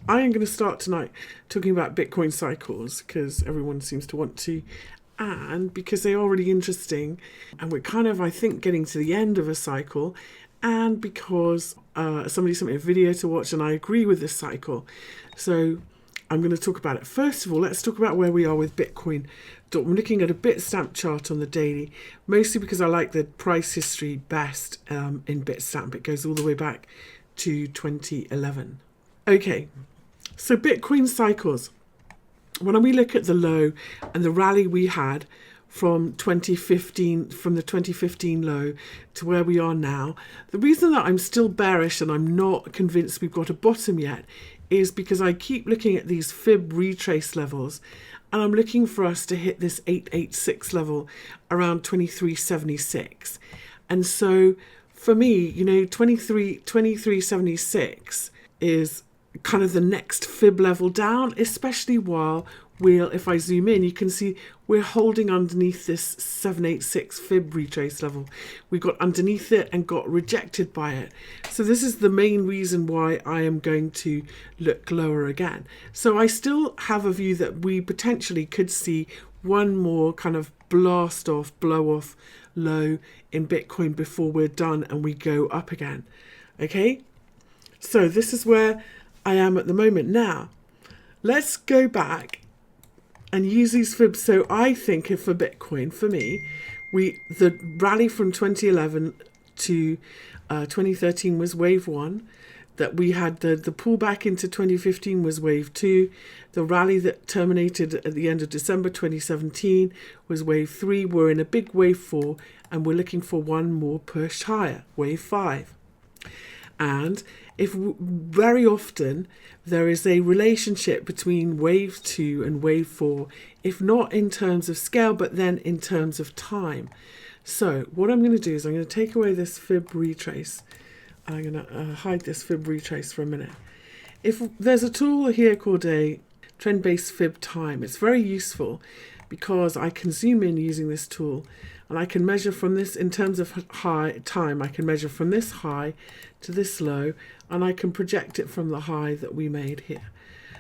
I am going to start tonight talking about Bitcoin cycles because everyone seems to want to, and because they are really interesting, and we're kind of, I think, getting to the end of a cycle, and because somebody sent me a video to watch and I agree with this cycle. So I'm going to talk about it. First of all, let's talk about where we are with Bitcoin. I'm looking at a Bitstamp chart on the daily, mostly because I like the price history best in Bitstamp. It goes all the way back to 2011. Okay, so Bitcoin cycles. When we look at the low and the rally we had from the 2015 low to where we are now, the reason that I'm still bearish and I'm not convinced we've got a bottom yet is because I keep looking at these fib retrace levels, and I'm looking for us to hit this 886 level around 2376. And so for me, 2376 is kind of the next fib level down, especially while if I zoom in, you can see we're holding underneath this 786 fib retrace level. We got underneath it and got rejected by it. So this is the main reason why I am going to look lower again. So I still have a view that we potentially could see one more kind of blow off low in Bitcoin before we're done and we go up again. Okay, so this is where I am at the moment. Now let's go back and use these fibs. So I think if for Bitcoin, for me, the rally from 2011 to 2013 was wave 1. That we had the pullback into 2015 was wave 2. The rally that terminated at the end of December 2017 was wave 3. We're in a big wave 4, and we're looking for one more push higher, wave 5. And very often there is a relationship between wave 2 and wave 4, if not in terms of scale, but then in terms of time. So what I'm going to do is I'm going to take away this fib retrace. I'm going to hide this fib retrace for a minute. If there's a tool here called a trend-based fib time, it's very useful because I can zoom in using this tool, and I can measure from this in terms of high time. I can measure from this high to this low, and I can project it from the high that we made here.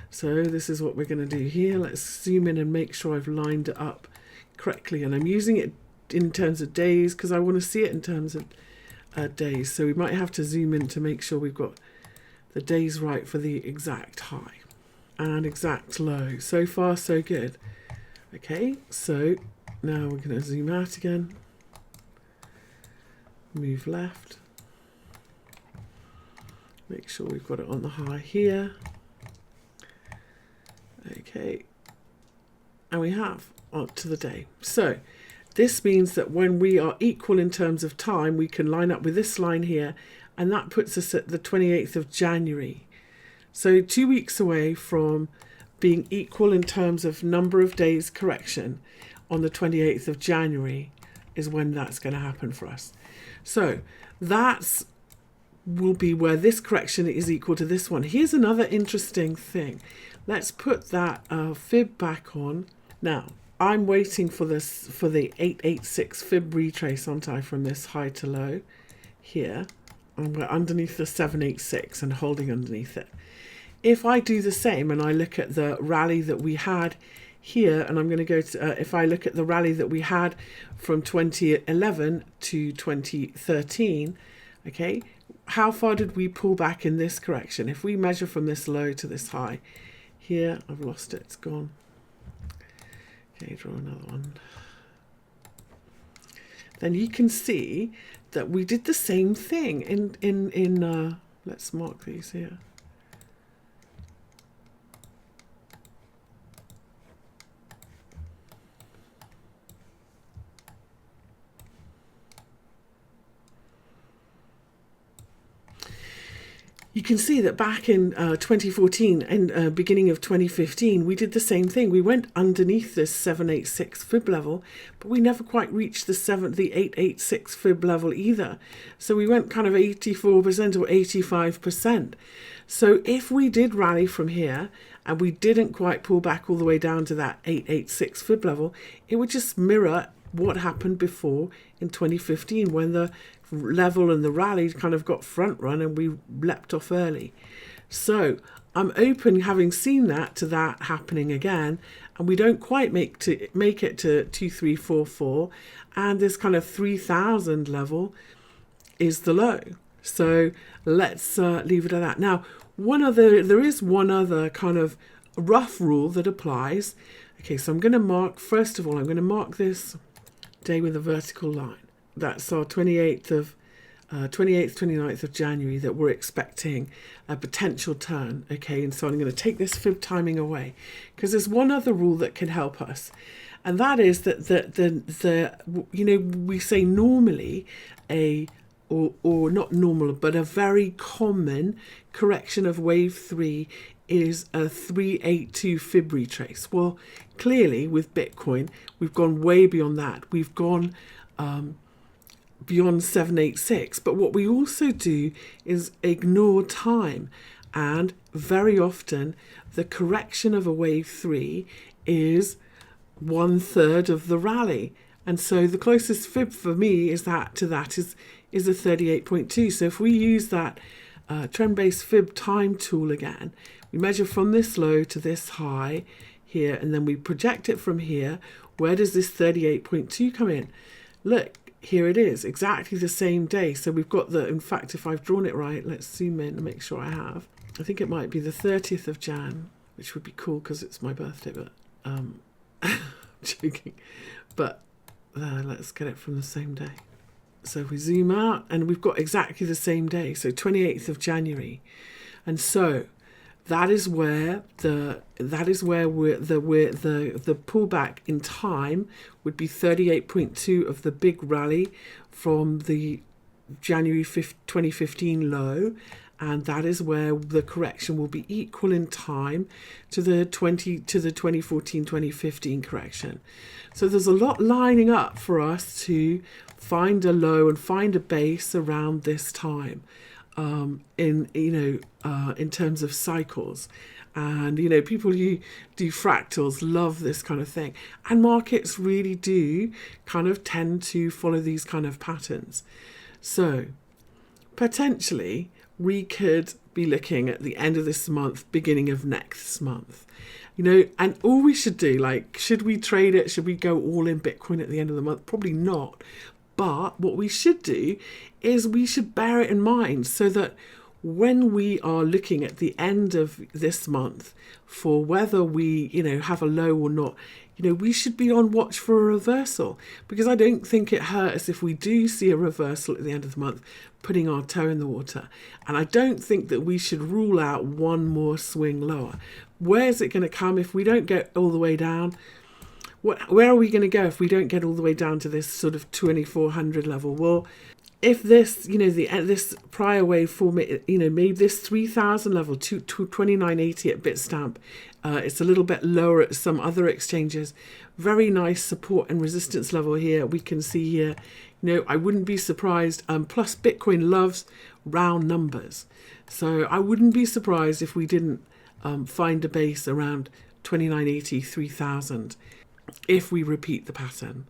So this is what we're going to do here. Let's zoom in and make sure I've lined it up correctly, and I'm using it in terms of days because I want to see it in terms of days. So we might have to zoom in to make sure we've got the days right for the exact high and exact low. So far so good. Okay, so now we're going to zoom out again, move left, make sure we've got it on the high here. Okay, and we have up to the day. So this means that when we are equal in terms of time, we can line up with this line here, and that puts us at the 28th of January. So 2 weeks away from being equal in terms of number of days correction on the 28th of January is when that's going to happen for us. So that will be where this correction is equal to this one. Here's another interesting thing. Let's put that fib back on. Now, I'm waiting for the 886 fib retrace, aren't I, from this high to low here. And we're underneath the 786 and holding underneath it. If I do the same and I look at the rally that we had here, and I'm going to go to, if I look at the rally that we had from 2011 to 2013, okay, how far did we pull back in this correction? If we measure from this low to this high, here, I've lost it, it's gone. Okay, draw another one. Then you can see that we did the same thing in let's mark these here. You can see that back in 2014 and beginning of 2015, we did the same thing. We went underneath this 786 fib level, but we never quite reached the 886 fib level either. So we went kind of 84% or 85%. So if we did rally from here and we didn't quite pull back all the way down to that 886 fib level, it would just mirror what happened before in 2015 when the level and the rally kind of got front run and we leapt off early. So I'm open, having seen that, to that happening again, and we don't quite make it to 2344, and this kind of 3000 level is the low. So let's leave it at that. Now, there is one other kind of rough rule that applies. Okay, so I'm going to mark, first of all, I'm going to mark this day with a vertical line. That's our 28th, 29th of January, that we're expecting a potential turn. Okay, and so I'm going to take this fib timing away, because there's one other rule that can help us, and that is that we say normally or not normal, but a very common correction of wave 3 is a 382 fib retrace. Well, clearly with Bitcoin, we've gone way beyond that. We've gone beyond 786. But what we also do is ignore time. And very often, the correction of a wave 3 is 1/3 of the rally. And so the closest fib for me is a 38.2. So if we use that trend-based fib time tool again, we measure from this low to this high here, and then we project it from here. Where does this 38.2 come in? Look, here it is, exactly the same day. So we've got in fact, if I've drawn it right, let's zoom in and make sure I have. I think it might be the 30th of Jan, which would be cool because it's my birthday, but joking. But let's get it from the same day. So if we zoom out, and we've got exactly the same day, so 28th of January. And so that is where the pullback in time would be 38.2 of the big rally from the January 2015 low, and that is where the correction will be equal in time to the 2014-2015 correction. So there's a lot lining up for us to find a low and find a base around this time, in terms of cycles. And people who do fractals love this kind of thing, and markets really do kind of tend to follow these kind of patterns. So potentially we could be looking at the end of this month, beginning of next month, and all we should do, should we trade it? Should we go all in Bitcoin at the end of the month? Probably not. But what we should do is we should bear it in mind, so that when we are looking at the end of this month for whether we, have a low or not, we should be on watch for a reversal, because I don't think it hurts if we do see a reversal at the end of the month, putting our toe in the water. And I don't think that we should rule out one more swing lower. Where's it going to come if we don't get all the way down? Where are we going to go if we don't get all the way down to this sort of 2400 level? Well, if this, this prior wave form, made this 3000 level to 2980 at Bitstamp, it's a little bit lower at some other exchanges. Very nice support and resistance level here. We can see here, I wouldn't be surprised. Plus, Bitcoin loves round numbers, so I wouldn't be surprised if we didn't find a base around 2980, 3000. If we repeat the pattern.